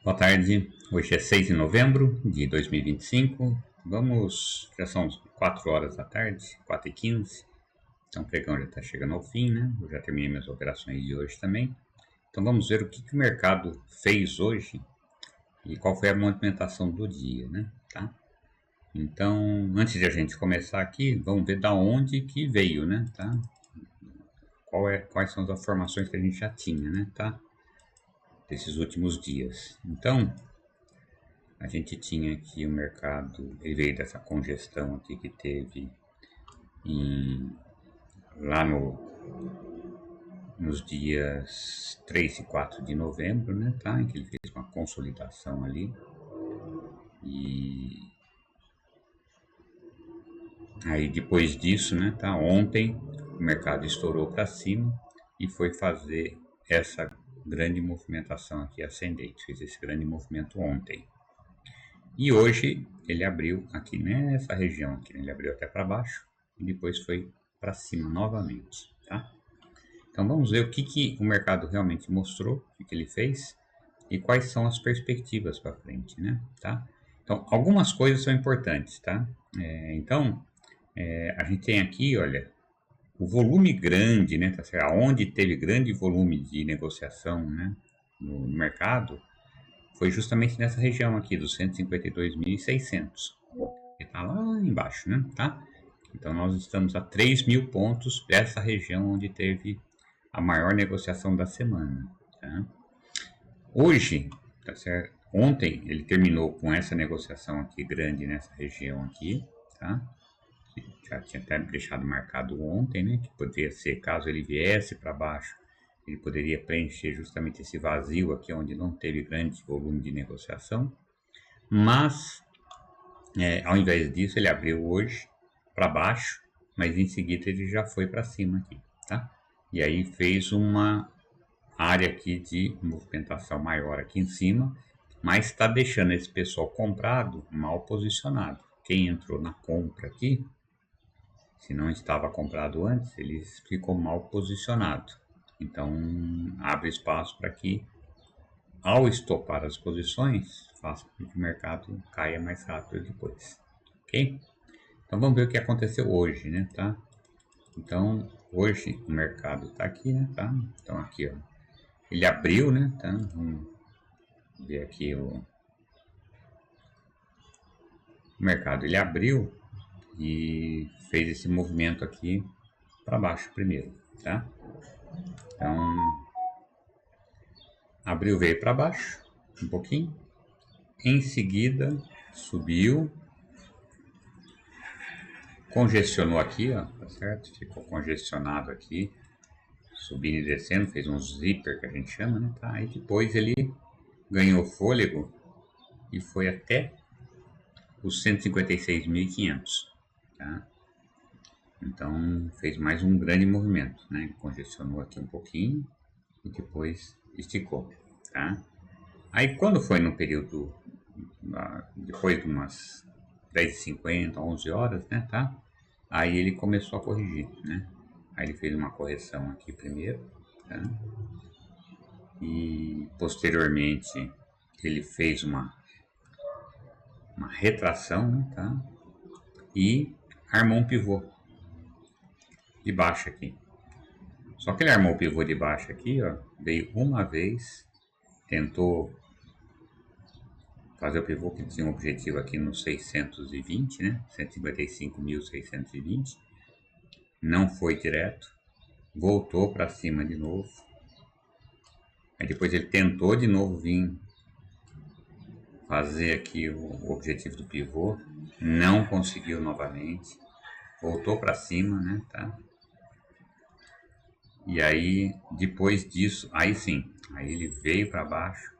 Boa tarde, hoje é 6 de novembro de 2025, já são 4 horas da tarde, 4h15, então o pregão já está chegando ao fim, né? Eu já terminei minhas operações de hoje também. Então vamos ver o que o mercado fez hoje e qual foi a movimentação do dia, né? Tá? Então, antes de a gente começar aqui, vamos ver da onde que veio, né? Tá? Quais são as informações que a gente já tinha, né? Tá? Desses últimos dias. Então, a gente tinha aqui o mercado, ele veio dessa congestão aqui que teve lá nos dias 3 e 4 de novembro, né, tá? Em que ele fez uma consolidação ali. E aí depois disso, né, tá? Ontem o mercado estourou para cima e foi fazer essa grande movimentação aqui ascendente, fez esse grande movimento ontem. E hoje ele abriu aqui nessa região aqui, né? Ele abriu até para baixo e depois foi para cima novamente, tá? Então vamos ver o que o mercado realmente mostrou, o que ele fez e quais são as perspectivas para frente, né? Tá? Então algumas coisas são importantes, tá? A gente tem aqui, olha, o volume grande, né? Tá certo? Onde teve grande volume de negociação, né? No mercado foi justamente nessa região aqui dos 152.600, que está lá embaixo, né? Tá? Então nós estamos a 3.000 pontos dessa região onde teve a maior negociação da semana. Tá? Hoje, tá certo? Ontem ele terminou com essa negociação aqui grande nessa região aqui, tá? Que já tinha até deixado marcado ontem, né? Que poderia ser, caso ele viesse para baixo, ele poderia preencher justamente esse vazio aqui onde não teve grande volume de negociação. Mas, ao invés disso, ele abriu hoje para baixo, mas em seguida ele já foi para cima aqui, tá? E aí fez uma área aqui de movimentação maior aqui em cima, mas está deixando esse pessoal comprado mal posicionado. Quem entrou na compra aqui, se não estava comprado antes, ele ficou mal posicionado. Então abre espaço para que, ao estopar as posições, faça com que o mercado caia mais rápido depois. Ok? Então vamos ver o que aconteceu hoje, né? Tá? Então hoje o mercado está aqui, né? Tá? Então aqui, ó, ele abriu, né? Tá? Vamos ver aqui o mercado. Ele abriu e fez esse movimento aqui para baixo primeiro, tá? Então abriu, veio para baixo um pouquinho, em seguida subiu, congestionou aqui, ó, tá certo? Ficou congestionado aqui, subindo e descendo, fez um zíper que a gente chama, né? Tá? Aí depois ele ganhou fôlego e foi até os 156.500, tá? Então fez mais um grande movimento, né? Congestionou aqui um pouquinho e depois esticou, tá? Aí quando foi no período, depois de umas 10h50, 11 horas, né, tá? Aí ele começou a corrigir, né? Aí ele fez uma correção aqui primeiro, tá? E posteriormente ele fez uma retração, né, tá? E armou um pivô de baixo aqui. Só que ele armou o pivô de baixo aqui, ó, veio uma vez, tentou fazer o pivô que tinha um objetivo aqui no 620, né? 155.620. Não foi direto, voltou para cima de novo. Aí depois ele tentou de novo vir fazer aqui o objetivo do pivô, não conseguiu novamente, voltou para cima, né? Tá? E aí depois disso, aí sim, aí ele veio para baixo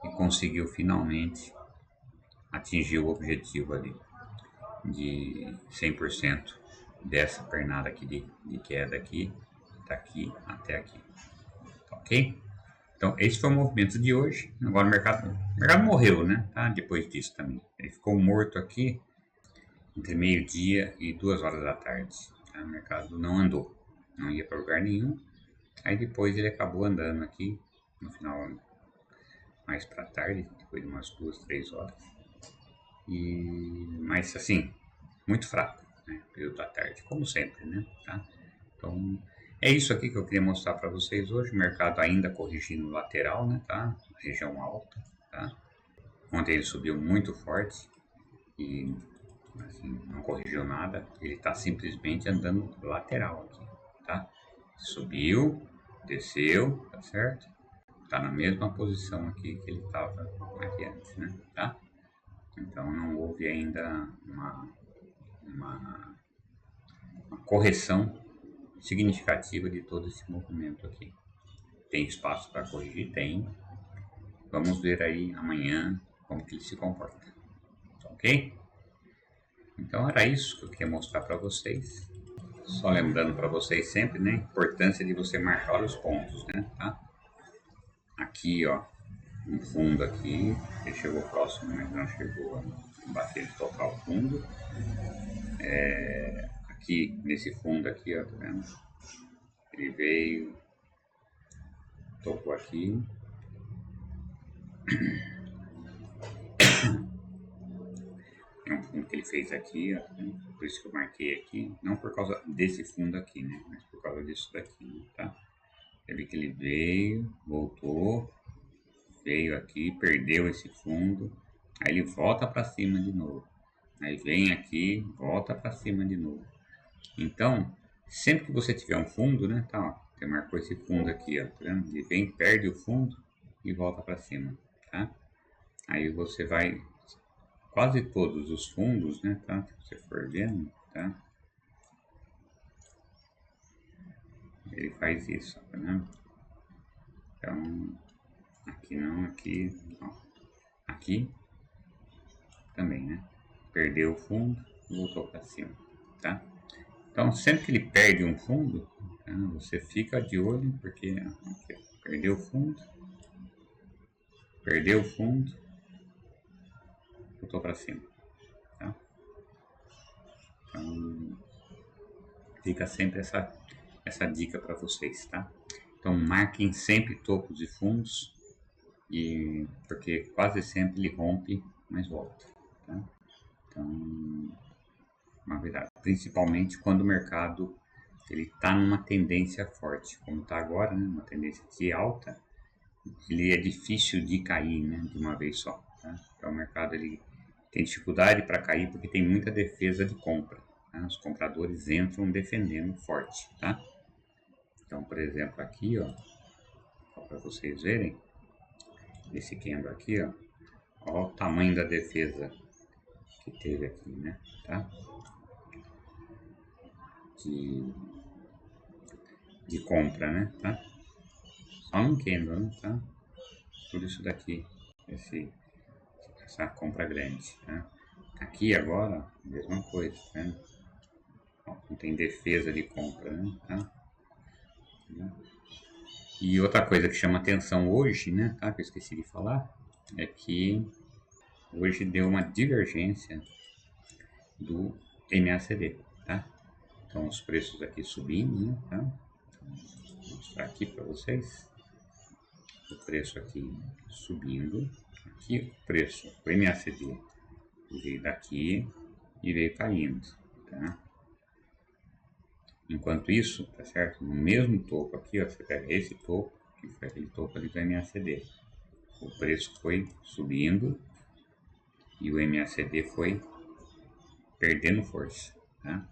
e conseguiu finalmente atingir o objetivo ali de 100% dessa pernada aqui de queda aqui, daqui até aqui, ok? Então esse foi o movimento de hoje. Agora o mercado morreu, né? Tá? Depois disso também, ele ficou morto aqui entre meio-dia e 2 horas da tarde. Tá? O mercado não andou, não ia para lugar nenhum. Aí depois ele acabou andando aqui no final, mais para tarde, depois de umas 2, 3 horas. Mas assim, muito fraco, né? Período da tarde, como sempre, né? Tá? Então, é isso aqui que eu queria mostrar para vocês hoje. O mercado ainda corrigindo lateral, né? Tá? Região alta, tá? Ontem ele subiu muito forte e assim, não corrigiu nada. Ele está simplesmente andando lateral aqui, tá? Subiu, desceu, tá certo? Tá na mesma posição aqui que ele estava aqui antes, né? Tá? Então não houve ainda uma correção significativa de todo esse movimento aqui. Tem espaço para corrigir? Tem. Vamos ver aí amanhã como que ele se comporta. Ok? Então era isso que eu queria mostrar para vocês. Só lembrando para vocês sempre, né, a importância de você marcar os pontos, né, tá? Aqui, ó, um fundo aqui, ele chegou próximo, mas não chegou a bater de tocar o fundo. Aqui, nesse fundo aqui, ó, tá vendo? Ele veio, tocou aqui. É um fundo que ele fez aqui, ó, por isso que eu marquei aqui, não por causa desse fundo aqui, né, mas por causa disso daqui, tá? Ele que ele veio, voltou, veio aqui, perdeu esse fundo, aí ele volta para cima de novo, aí vem aqui, volta para cima de novo. Então, sempre que você tiver um fundo, né, tá, ó, você marcou esse fundo aqui, ó, tá vendo? Ele vem, perde o fundo e volta para cima, tá? Aí você vai, quase todos os fundos, né, tá, se você for vendo, tá? Ele faz isso, tá vendo? Então, aqui não, aqui, ó, aqui também, né? Perdeu o fundo, voltou para cima, tá? Então, sempre que ele perde um fundo, tá? Você fica de olho, porque aqui, perdeu o fundo, voltou para cima, tá? Então, fica sempre essa dica para vocês, tá? Então, marquem sempre topos e fundos, porque quase sempre ele rompe, mas volta, tá? Então, uma verdade, principalmente quando o mercado ele está numa tendência forte, como está agora, né? Uma tendência de alta, ele é difícil de cair, né? De uma vez só, tá? Então o mercado ele tem dificuldade para cair porque tem muita defesa de compra, tá? Os compradores entram defendendo forte, tá? Então, por exemplo, aqui, ó, para vocês verem, esse candle aqui, ó, ó o tamanho da defesa que teve aqui, né? Tá? De compra, né? Tá? Só num candle, né? Tá? Tudo isso daqui, essa compra grande, tá? Aqui agora, mesma coisa, tá? Ó, não tem defesa de compra, né? Tá? E outra coisa que chama atenção hoje, né? Tá? Que eu esqueci de falar, é que hoje deu uma divergência do MACD, tá? Então os preços aqui subindo, né? Tá? Vou mostrar aqui para vocês. O preço aqui subindo. Aqui o preço, o MACD veio daqui e veio caindo, tá? Enquanto isso, tá certo? No mesmo topo aqui, ó, você pega esse topo, que foi aquele topo ali do MACD. O preço foi subindo e o MACD foi perdendo força, tá?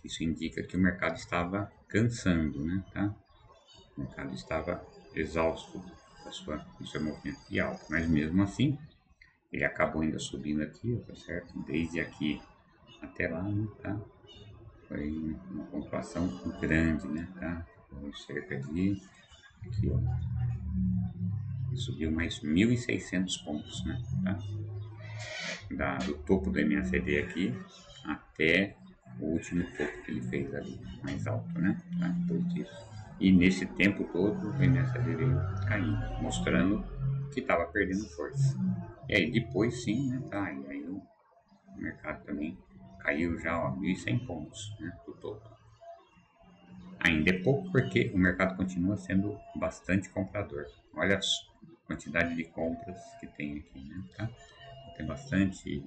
Isso indica que o mercado estava cansando, né, tá? O mercado estava exausto do seu movimento de alta, mas mesmo assim, ele acabou ainda subindo aqui, tá certo? Desde aqui até lá, né, tá? Foi uma pontuação grande, né, tá? Foi cerca de, aqui, ó, subiu mais 1.600 pontos, né, tá? Do topo do MACD aqui até o último topo que ele fez ali, mais alto, né, tá? Depois disso. E nesse tempo todo o MACD veio caindo, mostrando que estava perdendo força. E aí depois sim, né, tá? E aí o mercado também caiu já, ó, 1.100 pontos, né, do topo. Ainda é pouco porque o mercado continua sendo bastante comprador. quantidade de compras que tem aqui, né? Tá? Tem bastante,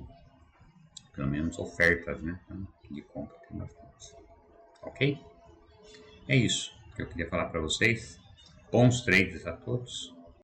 pelo menos ofertas, né? De compra tem bastante. Ok? É isso que eu queria falar para vocês. Bons trades a todos.